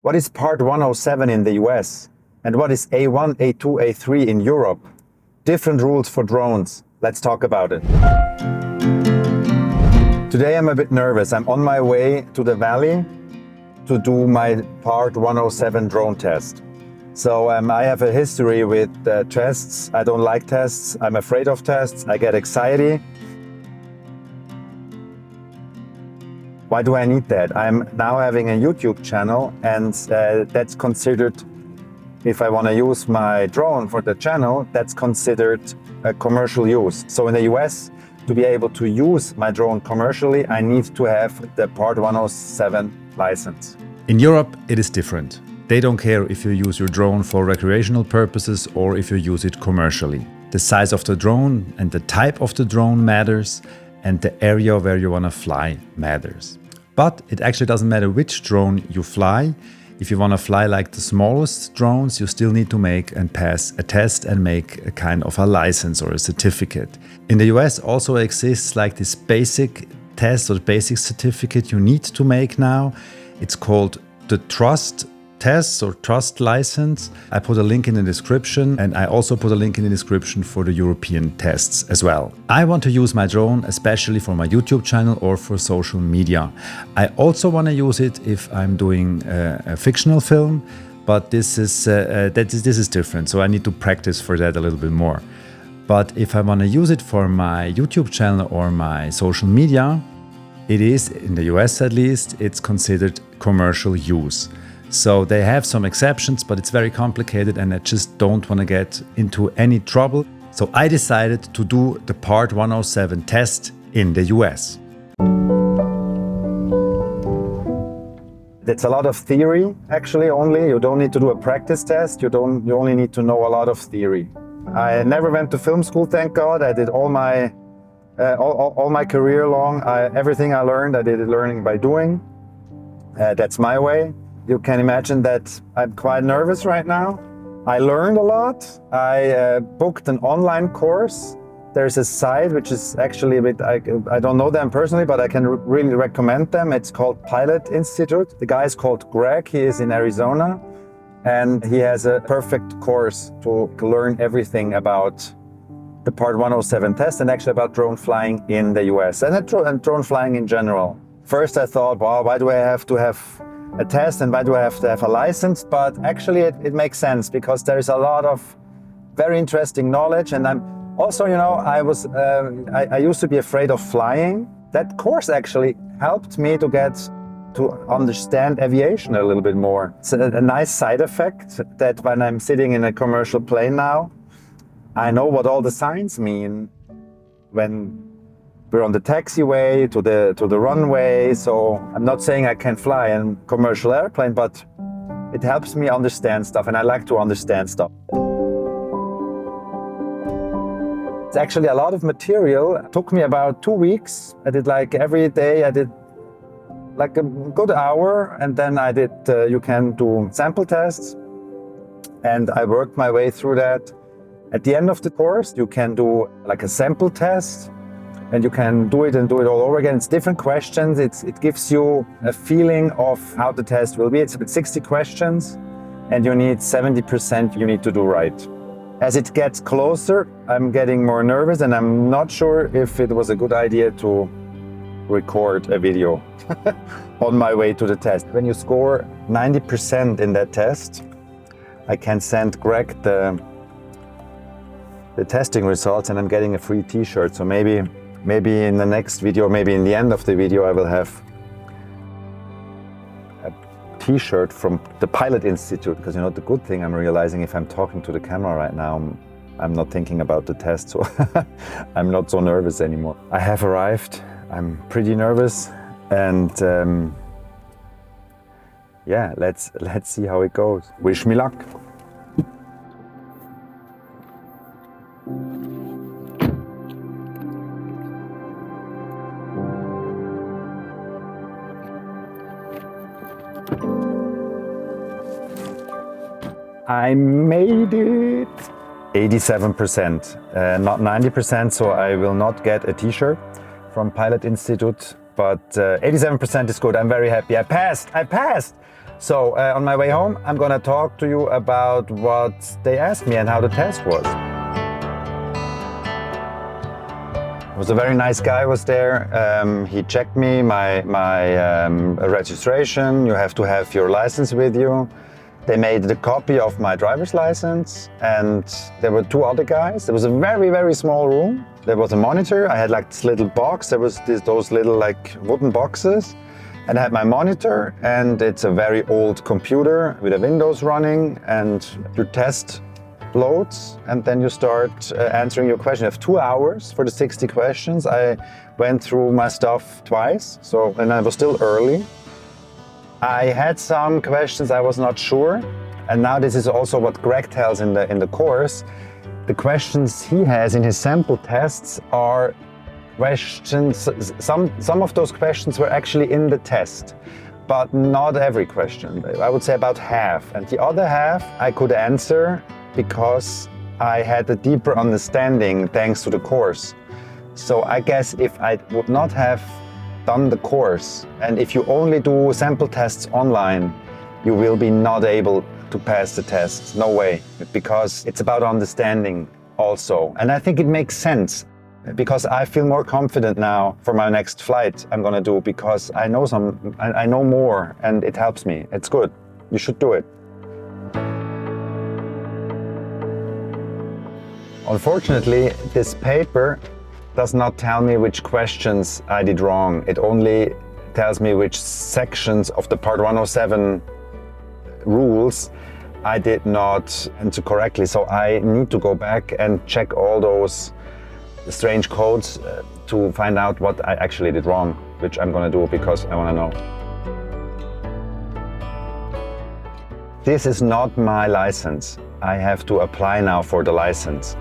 What is Part 107 in the US? And what is A1, A2, A3 in Europe? Different rules for drones. Let's talk about it. Today I'm a bit nervous. I'm on my way to the valley to do my Part 107 drone test. So I have a history with tests. I don't like tests. I'm afraid of tests. I get anxiety. Why do I need that? I'm now having a YouTube channel, and that's considered, if I want to use my drone for the channel, that's considered a commercial use. So in the US, to be able to use my drone commercially, I need to have the Part 107 license. In Europe, it is different. They don't care if you use your drone for recreational purposes or if you use it commercially. The size of the drone and the type of the drone matters, and the area where you want to fly matters. But it actually doesn't matter which drone you fly. If you want to fly like the smallest drones, you still need to make and pass a test and make a kind of a license or a certificate. In the US also exists like this basic test or basic certificate you need to make now. It's called the Trust Test or Trust License. I put a link in the description, and I also put a link in the description for the European tests as well. I want to use my drone especially for my YouTube channel or for social media. I also want to use it if I'm doing a fictional film, but this is different, so I need to practice for that a little bit more. But if I want to use it for my YouTube channel or my social media, it is, in the US at least, it's considered commercial use. So they have some exceptions, but it's very complicated and I just don't want to get into any trouble. So I decided to do the Part 107 test in the US. It's a lot of theory, actually, only. You don't need to do a practice test. You only need to know a lot of theory. I never went to film school, thank God. I did all my career long. Everything I learned, I did it learning by doing. That's my way. You can imagine that I'm quite nervous right now. I learned a lot. I booked an online course. There's a site which is actually a bit, I don't know them personally, but I can really recommend them. It's called Pilot Institute. The guy is called Greg. He is in Arizona, and he has a perfect course to learn everything about the Part 107 test and actually about drone flying in the US and drone flying in general. First I thought, wow, why do I have to have a test and why do I have to have a license? But actually it makes sense because there is a lot of very interesting knowledge, and I'm also, I used to be afraid of flying. That course actually helped me to understand aviation a little bit more. It's a nice side effect that when I'm sitting in a commercial plane now, I know what all the signs mean when we're on the taxiway to the runway. So I'm not saying I can fly a commercial airplane, but it helps me understand stuff, and I like to understand stuff. It's actually a lot of material. It took me about 2 weeks. I did like every day, I did like a good hour, and then I did, you can do sample tests, and I worked my way through that. At the end of the course, you can do like a sample test, and you can do it all over again. It's different questions. It gives you a feeling of how the test will be. It's about 60 questions, and you need 70% you need to do right. As it gets closer, I'm getting more nervous, and I'm not sure if it was a good idea to record a video on my way to the test. When you score 90% in that test, I can send Greg the testing results, and I'm getting a free t-shirt. So maybe in the next video, maybe in the end of the video, I will have a t-shirt from the Pilot Institute. Because the good thing I'm realizing, if I'm talking to the camera right now, I'm not thinking about the test, so I'm not so nervous anymore. I have arrived. I'm pretty nervous, and yeah, let's see how it goes. Wish me luck. I made it. 87%, not 90%, so I will not get a t-shirt from Pilot Institute, but 87% is good. I'm very happy. I passed! So on my way home, I'm gonna talk to you about what they asked me and how the test was. It was a very nice guy was there. He checked me, my registration. You have to have your license with you. They made the copy of my driver's license, and there were two other guys. There was a very, very small room. There was a monitor. I had like this little box. There was those little like wooden boxes. And I had my monitor, and it's a very old computer with a Windows running, and your test loads, and then you start answering your question. You have 2 hours for the 60 questions. I went through my stuff twice, and I was still early. I had some questions I was not sure, and now this is also what Greg tells in the course. The questions he has in his sample tests are questions. Some of those questions were actually in the test, but not every question. I would say about half, and the other half I could answer because I had a deeper understanding thanks to the course. So I guess if I would not have done the course, and if you only do sample tests online, you will be not able to pass the tests. No way, because it's about understanding also. And I think it makes sense, because I feel more confident now for my next flight I'm gonna do, because I know more, and it helps me. It's good. You should do it. Unfortunately, this paper does not tell me which questions I did wrong. It only tells me which sections of the Part 107 rules I did not answer correctly. So I need to go back and check all those strange codes to find out what I actually did wrong, which I'm gonna do because I wanna know. This is not my license. I have to apply now for the license.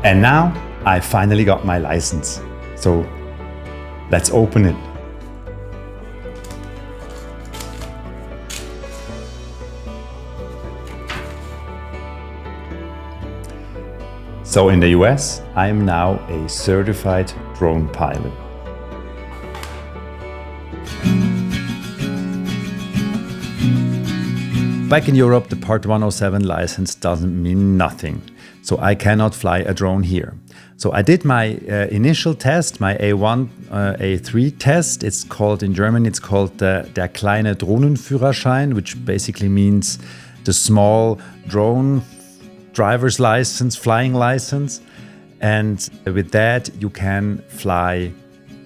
And now I finally got my license. So let's open it. So in the US, I am now a certified drone pilot. Back in Europe, the Part 107 license doesn't mean nothing. So I cannot fly a drone here. So I did my initial test, my A1, A3 test. It's called, in German, it's called der kleine Drohnenführerschein, which basically means the small drone driver's license, flying license. And with that, you can fly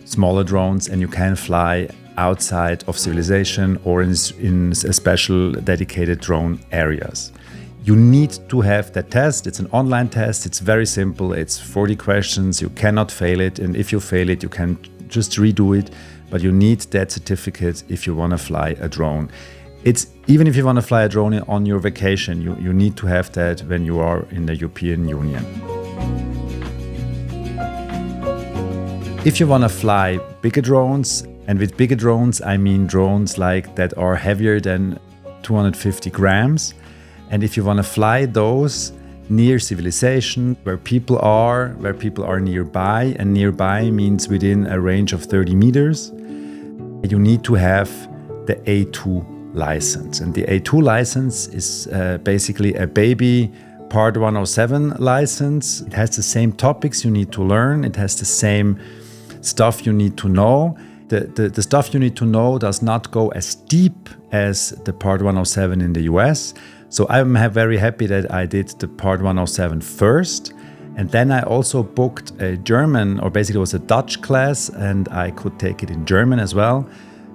smaller drones, and you can fly outside of civilization or in special dedicated drone areas. You need to have that test. It's an online test. It's very simple. It's 40 questions. You cannot fail it. And if you fail it, you can just redo it. But you need that certificate if you want to fly a drone. Even if you want to fly a drone on your vacation, you need to have that when you are in the European Union. If you want to fly bigger drones, and with bigger drones, I mean drones like that are heavier than 250 grams. And if you want to fly those near civilization, where people are nearby, and nearby means within a range of 30 meters, you need to have the A2 license. And the A2 license is basically a baby Part 107 license. It has the same topics you need to learn. It has the same stuff you need to know. The stuff you need to know does not go as deep as the Part 107 in the US. So I'm very happy that I did the Part 107 first. And then I also booked a German, or basically it was a Dutch class, and I could take it in German as well.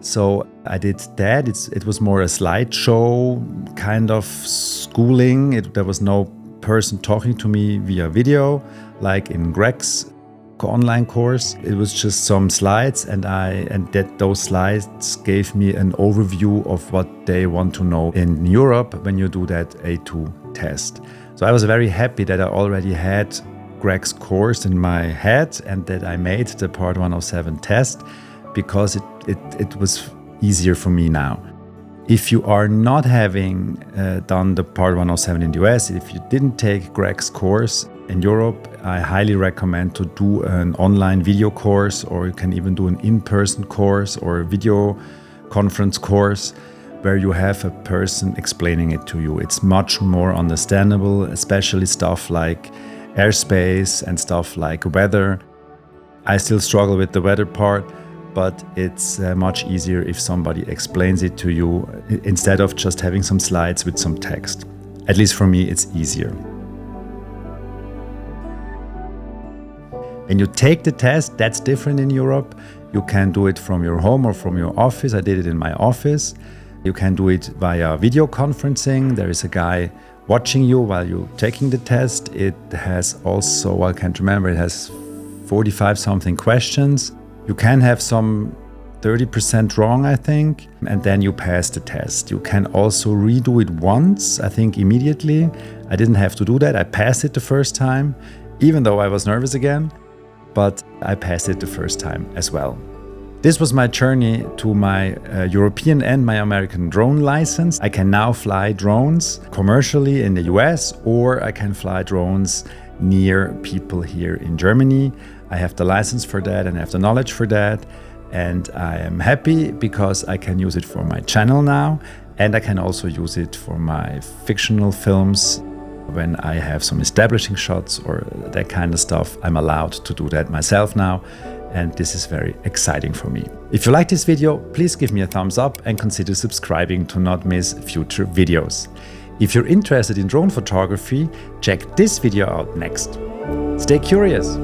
So I did that. It was more a slideshow kind of schooling. There was no person talking to me via video, like in Greg's online course. It was just some slides, and those slides gave me an overview of what they want to know in Europe when you do that A2 test. So I was very happy that I already had Greg's course in my head and that I made the Part 107 test, because it was easier for me now. If you are not having done the Part 107 in the US, if you didn't take Greg's course in Europe, I highly recommend to do an online video course, or you can even do an in-person course or a video conference course where you have a person explaining it to you. It's much more understandable, especially stuff like airspace and stuff like weather. I still struggle with the weather part, but it's much easier if somebody explains it to you instead of just having some slides with some text. At least for me, it's easier. When you take the test, that's different in Europe. You can do it from your home or from your office. I did it in my office. You can do it via video conferencing. There is a guy watching you while you're taking the test. It has also, I can't remember, it has 45 something questions. You can have some 30% wrong, I think, and then you pass the test. You can also redo it once, I think immediately. I didn't have to do that. I passed it the first time, even though I was nervous again, but I passed it the first time as well. This was my journey to my European and my American drone license. I can now fly drones commercially in the US, or I can fly drones near people here in Germany. I have the license for that and I have the knowledge for that. And I am happy because I can use it for my channel now, and I can also use it for my fictional films. When I have some establishing shots or that kind of stuff, I'm allowed to do that myself now. And this is very exciting for me. If you like this video, please give me a thumbs up and consider subscribing to not miss future videos. If you're interested in drone photography, check this video out next. Stay curious!